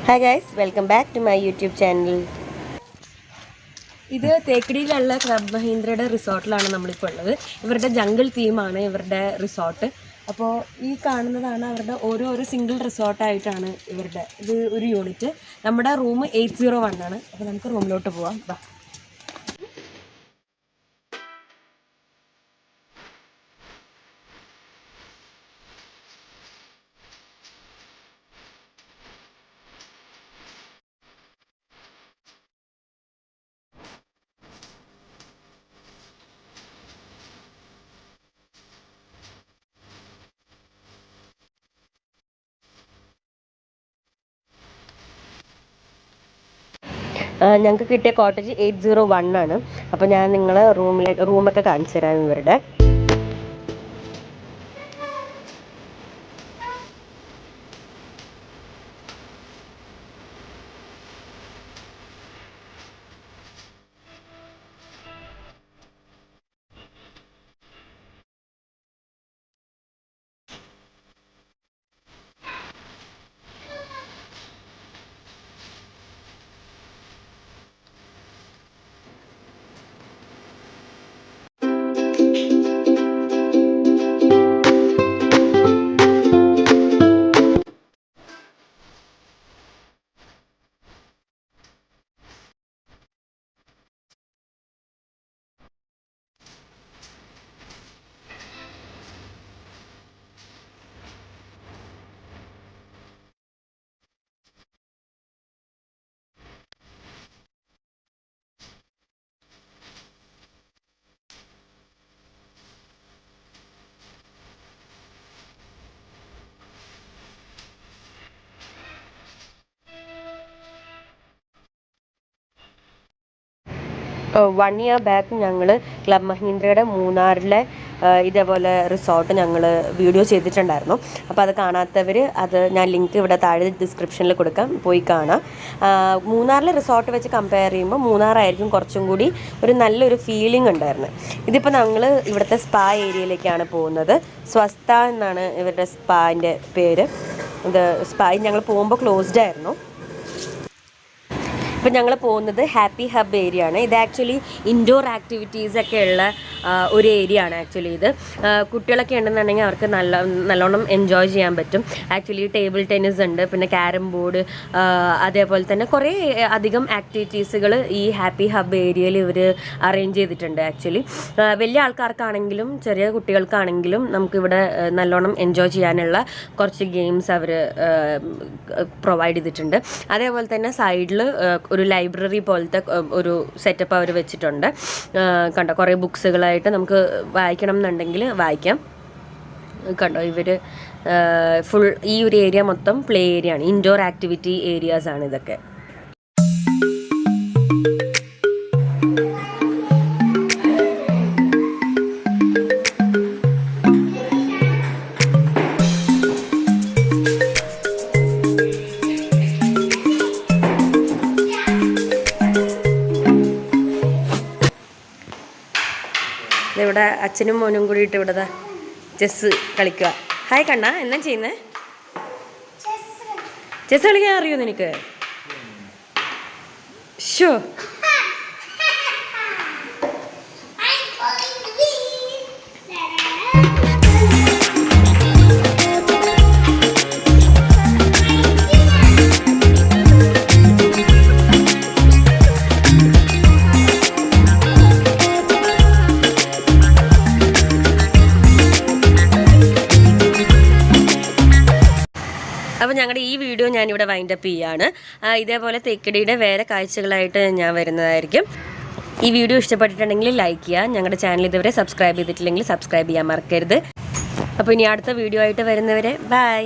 Hi guys, welcome back to my YouTube channel. ഇത് തേക്കടിയിലുള്ള club മഹീന്ദ്രയുടെ റിസോർട്ടിലാണ് നമ്മളിപ്പോൾ ഉള്ളത്. ഇവരുടെ ജംഗിൾ തീമാണ് ഇവരുടെ റിസോർട്ട്. അപ്പോൾ ഈ കാണുന്നതാണ് അവരുടെ ഓരോ സിംഗിൾ റിസോർട്ടായിട്ടാണ് ഇവരുടെ ഇത് ഒരു യൂണിറ്റ്. നമ്മുടെ റൂം 801 ആണ്. അപ്പോൾ നമുക്ക് റൂമിലോട്ട് പോവാം. വാ. ഞങ്ങൾക്ക് കിട്ടിയ കോട്ടേജ് 801 ആണ്. അപ്പോൾ ഞാൻ നിങ്ങളെ റൂമൊക്കെ കാണിച്ചു തരാം ഇവരുടെ. വൺ ഇയർ ബാക്ക് ഞങ്ങൾ ക്ലബ് മഹീന്ദ്രയുടെ മൂന്നാറിലെ ഇതേപോലെ റിസോർട്ട് ഞങ്ങൾ വീഡിയോ ചെയ്തിട്ടുണ്ടായിരുന്നു. അപ്പോൾ അത് കാണാത്തവർ ഞാൻ ലിങ്ക് ഇവിടെ താഴെ ഡിസ്ക്രിപ്ഷനിൽ കൊടുക്കാം, പോയി കാണാം. മൂന്നാറിലെ റിസോർട്ട് വെച്ച് കമ്പയർ ചെയ്യുമ്പോൾ മൂന്നാറായിരിക്കും കുറച്ചും കൂടി ഒരു നല്ലൊരു ഫീലിംഗ് ഉണ്ടായിരുന്നു. ഇതിപ്പോൾ ഞങ്ങൾ ഇവിടുത്തെ സ്പാ ഏരിയയിലേക്കാണ് പോകുന്നത്. സ്വസ്ഥ എന്നാണ് ഇവരുടെ സ്പാൻ്റെ പേര്. ഇത് സ്പാ ഞങ്ങൾ പോകുമ്പോൾ ക്ലോസ്ഡ് ആയിരുന്നു. ഇപ്പം ഞങ്ങൾ പോകുന്നത് ഹാപ്പി ഹബ് ഏരിയ ആണ്. ഇത് ആക്ച്വലി ഇൻഡോർ ആക്ടിവിറ്റീസൊക്കെ ഉള്ള ഒരു ഏരിയ ആണ്. ആക്ച്വലി ഇത് കുട്ടികളൊക്കെ ഉണ്ടെന്നുണ്ടെങ്കിൽ അവർക്ക് നല്ലോണം എൻജോയ് ചെയ്യാൻ പറ്റും. ആക്ച്വലി ടേബിൾ ടെന്നീസ് ഉണ്ട്, പിന്നെ ക്യാരം ബോർഡ്, അതേപോലെ തന്നെ കുറേ അധികം ആക്ടിവിറ്റീസുകൾ ഈ ഹാപ്പി ഹബ് ഏരിയയിൽ ഇവർ അറേഞ്ച് ചെയ്തിട്ടുണ്ട്. ആക്ച്വലി വലിയ ആൾക്കാർക്കാണെങ്കിലും ചെറിയ കുട്ടികൾക്കാണെങ്കിലും നമുക്കിവിടെ നല്ലോണം എൻജോയ് ചെയ്യാനുള്ള കുറച്ച് ഗെയിംസ് അവർ പ്രൊവൈഡ് ചെയ്തിട്ടുണ്ട്. അതേപോലെ തന്നെ സൈഡിൽ ഒരു ലൈബ്രറി പോലത്തെ ഒരു സെറ്റപ്പ് അവർ വെച്ചിട്ടുണ്ട്. കണ്ടോ, കുറേ ബുക്സുകളായിട്ട് നമുക്ക് വായിക്കണം എന്നുണ്ടെങ്കിൽ വായിക്കാം. കണ്ടോ, ഇവർ ഫുൾ ഈ ഒരു ഏരിയ മൊത്തം പ്ലേ ഏരിയ ആണ്, ഇൻഡോർ ആക്ടിവിറ്റി ഏരിയാസ് ആണ് ഇതൊക്കെ. ഇവിടെ അച്ഛനും മോനും കൂടിയിട്ട് ഇവിടെ ചെസ് കളിക്കുക. ഹായ് കണ്ണ, എന്നാ ചെയ്യുന്നേ? ചെസ് കളിക്കാൻ അറിയോ നിനക്ക്? ഷോ, അപ്പോൾ ഞങ്ങളുടെ ഈ വീഡിയോ ഞാനിവിടെ വൈൻഡപ്പ് ചെയ്യുകയാണ്. ഇതേപോലെ തേക്കടിയുടെ വേറെ കാഴ്ചകളായിട്ട് ഞാൻ വരുന്നതായിരിക്കും. ഈ വീഡിയോ ഇഷ്ടപ്പെട്ടിട്ടുണ്ടെങ്കിൽ ലൈക്ക് ചെയ്യുക. ഞങ്ങളുടെ ചാനൽ ഇതുവരെ സബ്സ്ക്രൈബ് ചെയ്തിട്ടില്ലെങ്കിൽ സബ്സ്ക്രൈബ് ചെയ്യാൻ മറക്കരുത്. അപ്പോൾ ഇനി അടുത്ത വീഡിയോ ആയിട്ട് വരുന്നവരെ ബൈ.